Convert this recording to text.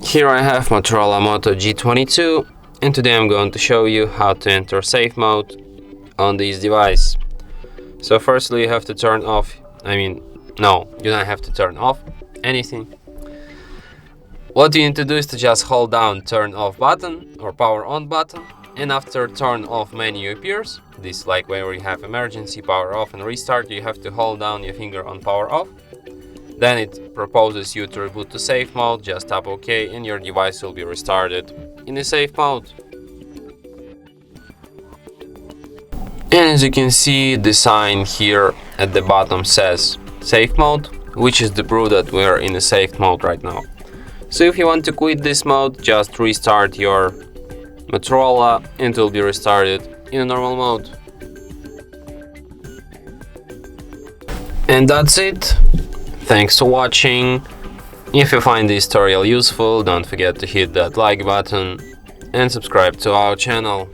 Here I have Motorola Moto G22, and today I'm going to show you how to enter safe mode on this device. So firstly you have to turn off, no, you don't have to turn off anything. What you need to do is to just hold down turn off button or power on button, and after turn off menu appears, this like where you have emergency, power off and restart, you have to hold down your finger on power off. Then it proposes you to reboot to safe mode, just tap OK and your device will be restarted in a safe mode. And as you can see, the sign here at the bottom says safe mode, which is the proof that we're in a safe mode right now. So if you want to quit this mode, just restart your Motorola and it will be restarted in a normal mode. And that's it. Thanks for watching. If you find this tutorial useful, don't forget to hit that like button and subscribe to our channel.